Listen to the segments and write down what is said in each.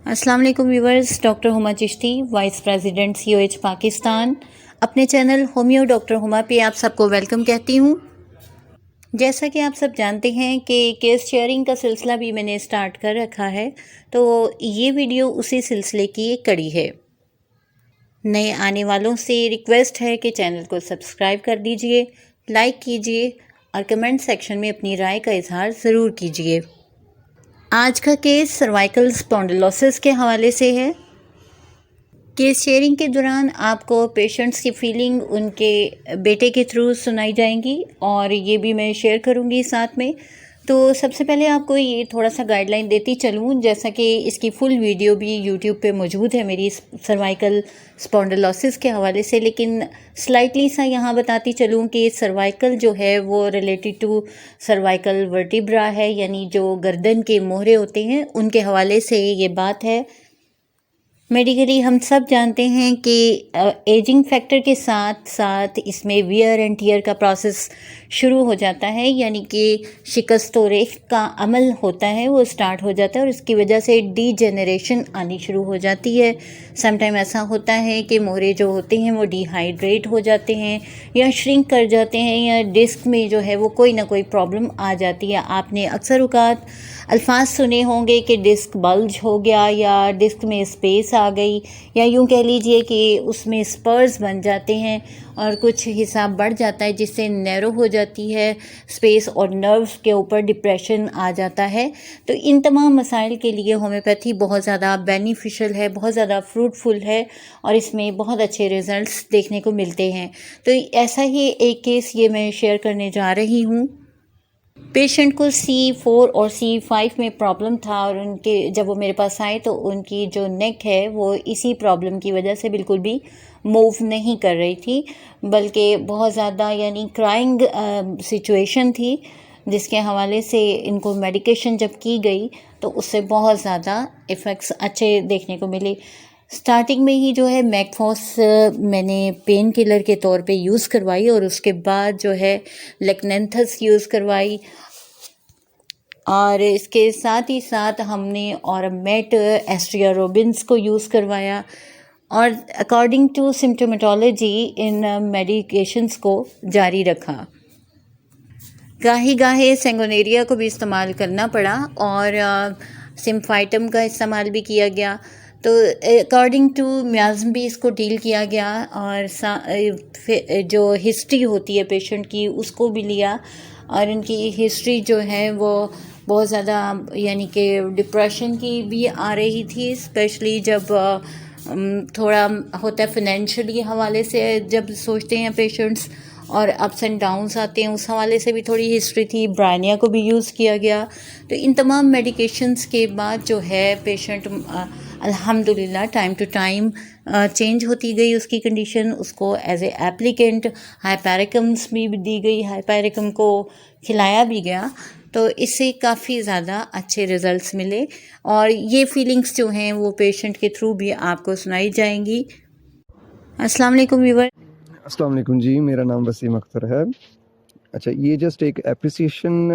अस्सलाम वालेकुम viewers, doctor Huma Chishti, vice president COH Pakistan, अपने चैनल होमियो डॉक्टर हुमा पे आप सबको वेलकम कहती हूँ। जैसा कि आप सब जानते हैं कि केस शेयरिंग का सिलसिला भी मैंने स्टार्ट कर रखा है, तो ये वीडियो उसी सिलसिले की एक कड़ी है। नए आने वालों से रिक्वेस्ट है कि चैनल को सब्सक्राइब कर दीजिए, लाइक कीजिए और कमेंट सेक्शन में अपनी राय का इजहार ज़रूर कीजिए। आज का केस सर्वाइकल स्पॉन्डिलोसिस के हवाले से है। केस शेयरिंग के दौरान आपको पेशेंट्स की फीलिंग उनके बेटे के थ्रू सुनाई जाएंगी और ये भी मैं शेयर करूंगी साथ में। तो सबसे पहले आपको ये थोड़ा सा गाइडलाइन देती चलूँ, जैसा कि इसकी फुल वीडियो भी यूट्यूब पे मौजूद है मेरी सर्वाइकल स्पॉन्डिलोसिस के हवाले से, लेकिन स्लाइटली सा यहाँ बताती चलूँ कि सर्वाइकल जो है वो रिलेटेड टू सर्वाइकल वर्टिब्रा है, यानी जो गर्दन के मोहरे होते हैं उनके हवाले से ये बात है। मेडिकली हम सब जानते हैं कि एजिंग फैक्टर के साथ साथ इसमें वियर एंड टियर का प्रोसेस शुरू हो जाता है, यानी कि शिकस्त और रेख का अमल होता है वो स्टार्ट हो जाता है और इसकी वजह से डीजेनरेशन आनी शुरू हो जाती है। समटाइम ऐसा होता है कि मोहरे जो होते हैं वो डिहाइड्रेट हो जाते हैं या श्रिंक कर जाते हैं या डिस्क में जो है वो कोई ना कोई प्रॉब्लम आ जाती है। आपने अक्सर औकात अल्फाज सुने होंगे कि डिस्क बल्ज हो गया या डिस्क में स्पेस आ गई, या यूं कह लीजिए कि उसमें स्पर्स बन जाते हैं और कुछ हिसाब बढ़ जाता है जिससे नैरो हो जाती है स्पेस और नर्व्स के ऊपर डिप्रेशन आ जाता है। तो इन तमाम मसाइल के लिए होम्योपैथी बहुत ज़्यादा बेनिफिशियल है, बहुत ज़्यादा फ्रूटफुल है और इसमें बहुत अच्छे रिजल्ट्स देखने को मिलते हैं। तो ऐसा ही एक केस ये मैं शेयर करने जा रही हूँ। पेशेंट को C4 और C5 में प्रॉब्लम था और उनके जब वो मेरे पास आए तो उनकी जो नेक है वो इसी प्रॉब्लम की वजह से बिल्कुल भी मूव नहीं कर रही थी, बल्कि बहुत ज़्यादा यानी क्राइंग सिचुएशन थी, जिसके हवाले से इनको मेडिकेशन जब की गई तो उससे बहुत ज़्यादा इफ़ेक्ट्स अच्छे देखने को मिले। स्टार्टिंग में ही जो है मैकफॉस मैंने पेन किलर के तौर पे यूज़ करवाई और उसके बाद जो है लेक्नेंथस यूज़ करवाई और इसके साथ ही साथ हमने ऑरमेट एस्ट्रियारोबिन्स को यूज़ करवाया और अकॉर्डिंग टू सिम्टोमेटोलॉजी इन मेडिकेशंस को जारी रखा। गाहे गाहे सेंगोनेरिया को भी इस्तेमाल करना पड़ा और सिम्फाइटम का इस्तेमाल भी किया गया। तो अकॉर्डिंग टू मियाज़म भी इसको डील किया गया और जो हिस्ट्री होती है पेशेंट की उसको भी लिया और इनकी हिस्ट्री जो है वो बहुत ज़्यादा यानी कि डिप्रेशन की भी आ रही थी, स्पेशली जब थोड़ा होता है फाइनेंशियली हवाले से जब सोचते हैं पेशेंट्स और अप्स एंड डाउन्स आते हैं, उस हवाले से भी थोड़ी हिस्ट्री थी। ब्रायनिया को भी यूज़ किया गया। तो इन तमाम मेडिकेशंस के बाद जो है पेशेंट अल्हम्दुलिल्लाह टाइम टू टाइम चेंज होती गई उसकी कंडीशन। उसको एज ए एप्लीकेंट हाइपेरिकम्स भी दी गई, हाइपेरिकम को खिलाया भी गया, तो इससे काफ़ी ज़्यादा अच्छे रिज़ल्ट्स मिले और ये फीलिंग्स जो हैं वो पेशेंट के थ्रू भी आपको सुनाई जाएंगी। अस्सलाम वालेकुम व्यूवर। अस्सलाम वालेकुम जी, मेरा नाम वसीम अख्तर है। अच्छा, ये जस्ट एक एप्रिसिएशन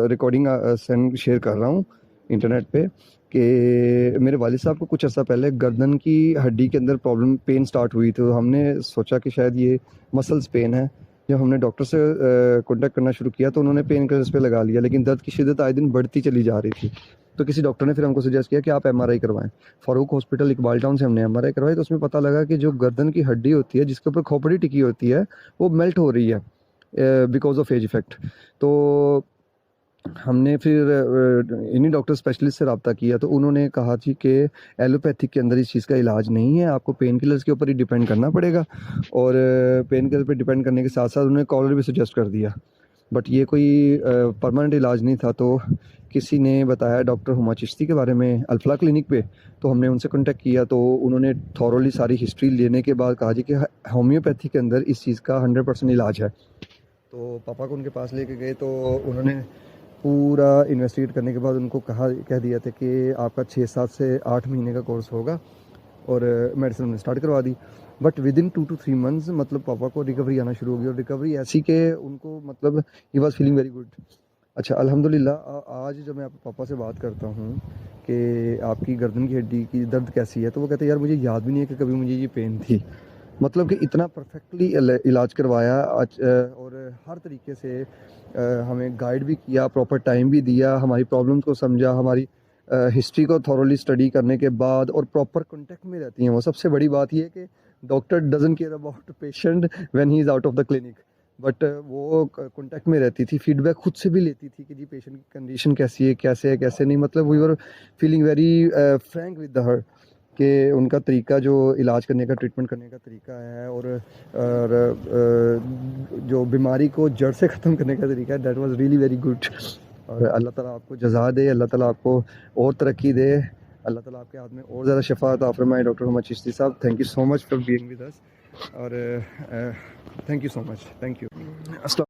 रिकॉर्डिंग सेंड शेयर कर रहा हूँ इंटरनेट पे कि मेरे वालिद साहब को कुछ अर्सा पहले गर्दन की हड्डी के अंदर प्रॉब्लम पेन स्टार्ट हुई, तो हमने सोचा कि शायद ये मसल्स पेन है। जब हमने डॉक्टर से कॉन्टैक्ट करना शुरू किया तो उन्होंने पेन किलर्स पे लगा लिया, लेकिन दर्द की शिद्दत आए दिन बढ़ती चली जा रही थी। तो किसी डॉक्टर ने फिर हमको सजेस्ट किया कि आप MRI करवाएं। फारूक हॉस्पिटल इकबाल टाउन से हमने MRI करवाई, तो उसमें पता लगा कि जो गर्दन की हड्डी होती है जिसके ऊपर खोपड़ी टिकी होती है वो मेल्ट हो रही है बिकॉज ऑफ एज इफेक्ट। तो हमने फिर इन्हीं डॉक्टर स्पेशलिस्ट से रब्ता किया, तो उन्होंने कहा जी कि एलोपैथिक के अंदर इस चीज़ का इलाज नहीं है, आपको पेन किलर्स के ऊपर ही डिपेंड करना पड़ेगा। और पेन किलर पे डिपेंड करने के साथ साथ उन्होंने कॉलर भी सजेस्ट कर दिया, बट ये कोई परमानेंट इलाज नहीं था। तो किसी ने बताया डॉक्टर हुमा चिश्ती के बारे में अल्फला क्लिनिक पे, तो हमने उनसे कॉन्टैक्ट किया। तो उन्होंने थॉरोली सारी हिस्ट्री लेने के बाद कहा जी कि होम्योपैथी के अंदर इस चीज़ का 100% इलाज है। तो पापा को उनके पास लेके गए, तो उन्होंने पूरा इन्वेस्टिगेट करने के बाद उनको कह दिया था कि आपका 6-7 से 8 महीने का कोर्स होगा और मेडिसिन हमने स्टार्ट करवा दी। But within 2 to 3 months मतलब पापा को रिकवरी आना शुरू हो गई और रिकवरी ऐसी कि उनको मतलब he was feeling very good. अच्छा अल्हम्दुलिल्लाह आज जब मैं अपने पापा से बात करता हूँ कि आपकी गर्दन की हड्डी की दर्द कैसी है, तो वो कहते हैं यार मुझे याद भी नहीं है कि कभी मुझे ये पेन थी। मतलब कि इतना परफेक्टली इलाज करवाया आज, और हर तरीके से हमें गाइड भी किया, प्रॉपर टाइम भी दिया, हमारी प्रॉब्लम्स को समझा, हमारी हिस्ट्री को थॉरोली स्टडी करने के बाद, और प्रॉपर कांटेक्ट में रहती हैं वो। सबसे बड़ी बात ये है कि doctor doesn't care about patient when he is out of the clinic, but वो कांटेक्ट में रहती थी, फीडबैक खुद से भी लेती थी कि जी पेशेंट की कंडीशन कैसी है कैसे नहीं। मतलब we were feeling very frank with her कि उनका तरीका जो इलाज करने का, ट्रीटमेंट करने का तरीका है, और जो बीमारी को जड़ से ख़त्म करने का तरीका है, that was really very good. और अल्लाह ताला आपको जज़ा दे, अल्लाह ताला आपको और तरक्की दे, अल्लाह ताला आपके हाथ में और ज़्यादा शफ़ा अता फ़रमाए। डॉक्टर मोहम्मद चिश्ती साहब, thank you so much for being with us, और thank you so much, thank you. अस्सलाम।